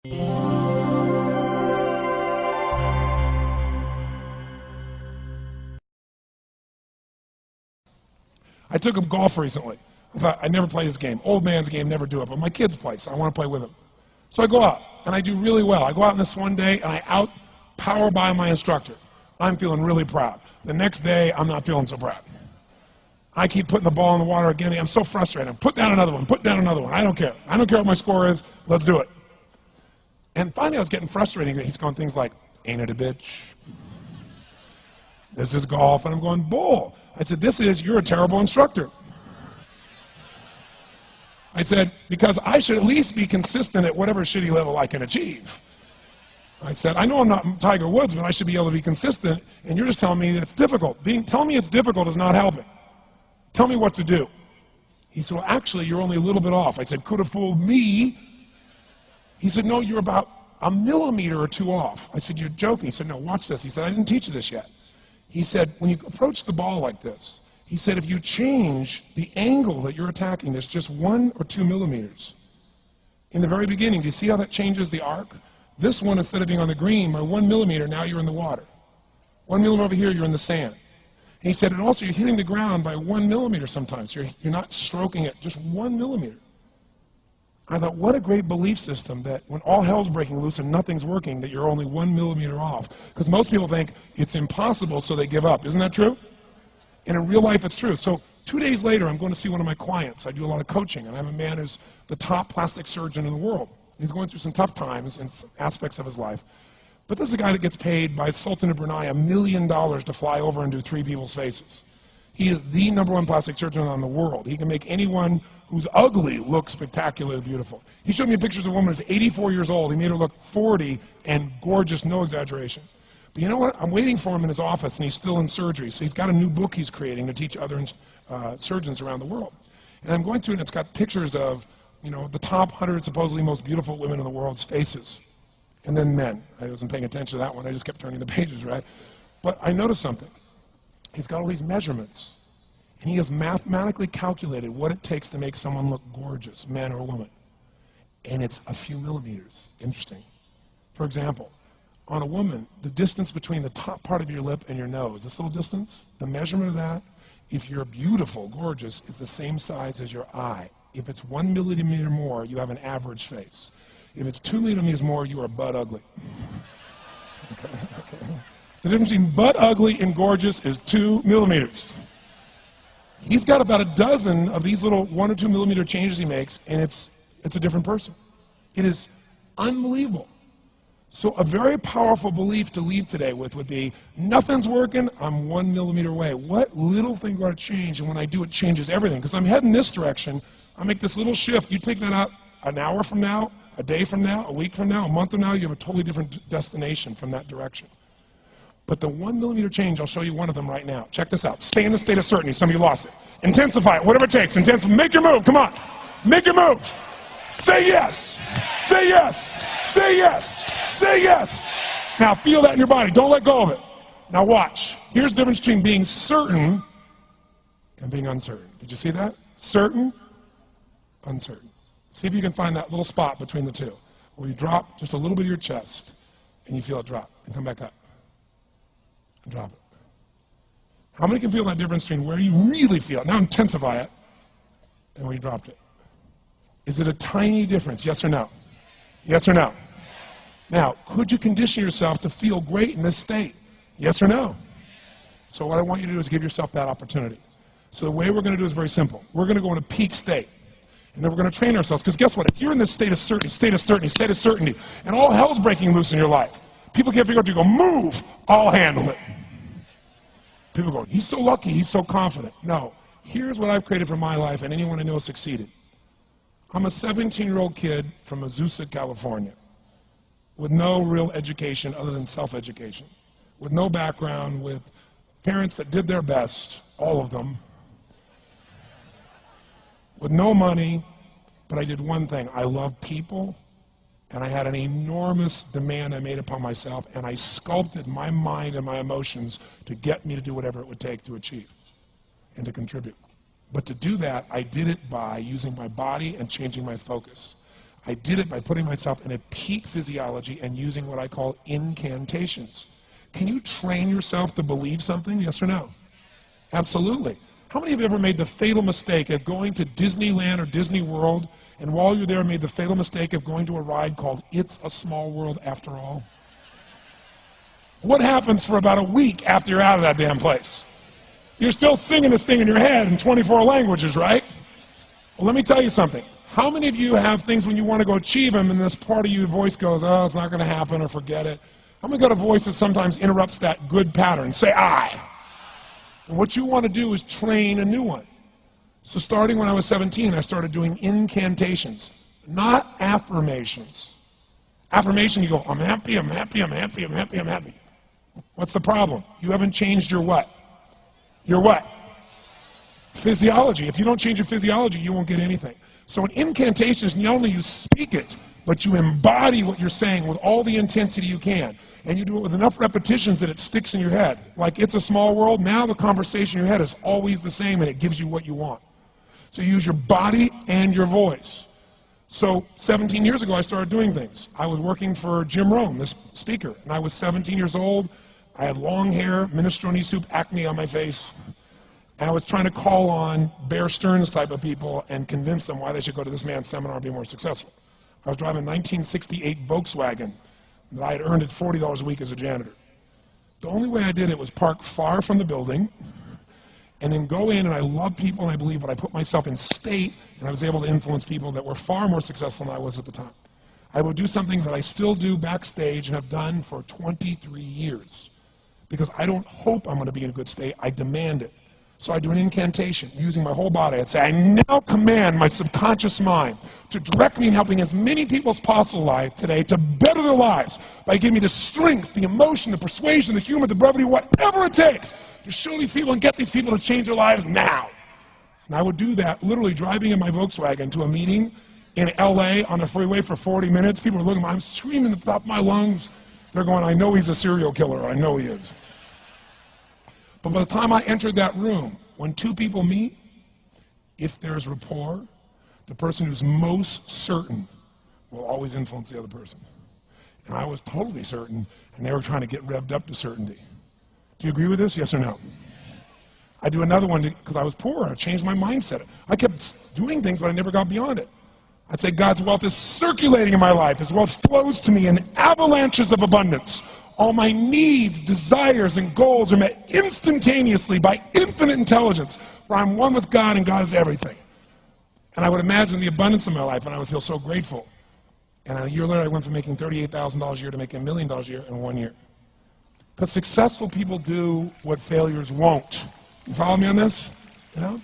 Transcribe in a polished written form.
I took him golf recently. I thought, I'd never play this game. Old man's game, never do it. But my kids play, so I want to play with them. So I go out, and I do really well. I go out on this one day, and I out-power by my instructor. I'm feeling really proud. The next day, I'm not feeling so proud. I keep putting the ball in the water again. I'm so frustrated. Put down another one. Put down another one. I don't care. I don't care what my score is. Let's do it. And finally, I was getting frustrated. He's going things like, ain't it a bitch? This is golf. And I'm going, bull. I said, you're a terrible instructor. I said, because I should at least be consistent at whatever shitty level I can achieve. I said, I know I'm not Tiger Woods, but I should be able to be consistent, and you're just telling me that it's difficult. Telling me it's difficult is not helping. Tell me what to do. He said, well, actually, you're only a little bit off. I said, could have fooled me. He said, no, you're about a millimeter or two off. I said, you're joking. He said, no, watch this. He said, I didn't teach you this yet. He said, when you approach the ball like this, he said, if you change the angle that you're attacking this just 1 or 2 millimeters, in the very beginning, do you see how that changes the arc? This one, instead of being on the green, by 1 millimeter, now you're in the water. 1 millimeter over here, you're in the sand. And he said, and also you're hitting the ground by 1 millimeter sometimes. You're not stroking it, just 1 millimeter. I thought, what a great belief system that when all hell's breaking loose and nothing's working, that you're only 1 millimeter off. Because most people think it's impossible, so they give up. Isn't that true? And in real life, it's true. So 2 days later, I'm going to see one of my clients. I do a lot of coaching, and I have a man who's the top plastic surgeon in the world. He's going through some tough times in aspects of his life. But this is a guy that gets paid by Sultan of Brunei $1 million to fly over and do 3 people's faces. He is the #1 plastic surgeon in the world. He can make anyone who's ugly look spectacularly beautiful. He showed me pictures of a woman who's 84 years old. He made her look 40 and gorgeous, no exaggeration. But you know what? I'm waiting for him in his office, and he's still in surgery. So he's got a new book he's creating to teach other surgeons around the world. And I'm going through, and it's got pictures of, the top 100 supposedly most beautiful women in the world's faces. And then men. I wasn't paying attention to that one. I just kept turning the pages, right? But I noticed something. He's got all these measurements. And he has mathematically calculated what it takes to make someone look gorgeous, man or woman. And it's a few millimeters. Interesting. For example, on a woman, the distance between the top part of your lip and your nose, this little distance, the measurement of that, if you're beautiful, gorgeous, is the same size as your eye. If it's 1 millimeter more, you have an average face. If it's 2 millimeters more, you are butt ugly. Okay. The difference between butt ugly and gorgeous is 2 millimeters. He's got about a dozen of these little 1 or 2 millimeter changes he makes, and it's a different person. It is unbelievable. So a very powerful belief to leave today with would be, nothing's working, I'm 1 millimeter away. What little thing got to change, and when I do, it changes everything. Because I'm heading this direction, I make this little shift. You take that out an hour from now, a day from now, a week from now, a month from now, you have a totally different destination from that direction. But the 1 millimeter change, I'll show you one of them right now. Check this out. Stay in the state of certainty. Some of you lost it. Intensify it, whatever it takes. Make your move. Come on. Make your move. Say yes. Say yes. Say yes. Say yes. Now feel that in your body. Don't let go of it. Now watch. Here's the difference between being certain and being uncertain. Did you see that? Certain, uncertain. See if you can find that little spot between the two, where you drop just a little bit of your chest, and you feel it drop, and come back up, and drop it. How many can feel that difference between where you really feel it, now intensify it, and where you dropped it? Is it a tiny difference, yes or no? Yes or no? Now, could you condition yourself to feel great in this state? Yes or no? So what I want you to do is give yourself that opportunity. So the way we're going to do is very simple. We're going to go in a peak state. And then we're going to train ourselves, because guess what? If you're in this state of certainty, and all hell's breaking loose in your life, people can't figure out, you go, move, I'll handle it. People go, he's so lucky, he's so confident. No, here's what I've created for my life, and anyone I know has succeeded. I'm a 17-year-old kid from Azusa, California, with no real education other than self-education, with no background, with parents that did their best, all of them, with no money, but I did one thing. I love people, and I had an enormous demand I made upon myself, and I sculpted my mind and my emotions to get me to do whatever it would take to achieve and to contribute. But to do that, I did it by using my body and changing my focus. I did it by putting myself in a peak physiology and using what I call incantations. Can you train yourself to believe something, yes or no? Absolutely. How many of you ever made the fatal mistake of going to Disneyland or Disney World, and while you're there made the fatal mistake of going to a ride called It's a Small World After All? What happens for about a week after you're out of that damn place? You're still singing this thing in your head in 24 languages, right? Well, let me tell you something. How many of you have things when you want to go achieve them and this part of your voice goes, oh, it's not going to happen, or forget it? How many got a voice that sometimes interrupts that good pattern? Say, I. And what you want to do is train a new one. So starting when I was 17, I started doing incantations, not affirmations. Affirmation, you go, I'm happy, I'm happy, I'm happy, I'm happy, I'm happy. What's the problem? You haven't changed your what? Your what? Physiology. If you don't change your physiology, you won't get anything. So an incantation is not only you speak it, but you embody what you're saying with all the intensity you can. And you do it with enough repetitions that it sticks in your head. Like It's a Small World, now the conversation in your head is always the same and it gives you what you want. So you use your body and your voice. So 17 years ago, I started doing things. I was working for Jim Rohn, this speaker, and I was 17 years old. I had long hair, minestrone soup, acne on my face. And I was trying to call on Bear Stearns type of people and convince them why they should go to this man's seminar and be more successful. I was driving a 1968 Volkswagen that I had earned at $40 a week as a janitor. The only way I did it was park far from the building and then go in, and I love people and I believe, but I put myself in state, and I was able to influence people that were far more successful than I was at the time. I would do something that I still do backstage and have done for 23 years because I don't hope I'm going to be in a good state, I demand it. So I do an incantation using my whole body. I'd say, I now command my subconscious mind to direct me in helping as many people as possible alive today to better their lives by giving me the strength, the emotion, the persuasion, the humor, the brevity, whatever it takes to show these people and get these people to change their lives now. And I would do that literally driving in my Volkswagen to a meeting in LA on the freeway for 40 minutes. People are looking at me, I'm screaming at the top of my lungs. They're going, I know he's a serial killer, I know he is. But by the time I entered that room, when two people meet, if there's rapport, the person who's most certain will always influence the other person. And I was totally certain, and they were trying to get revved up to certainty. Do you agree with this, yes or no? I do another one because I was poor. I changed my mindset. I kept doing things, but I never got beyond it. I'd say God's wealth is circulating in my life. His wealth flows to me in avalanches of abundance. All my needs, desires, and goals are met instantaneously by infinite intelligence, for I'm one with God and God is everything. And I would imagine the abundance of my life, and I would feel so grateful. And a year later, I went from making $38,000 a year to making $1 million a year in 1 year. Because successful people do what failures won't. You follow me on this? You know?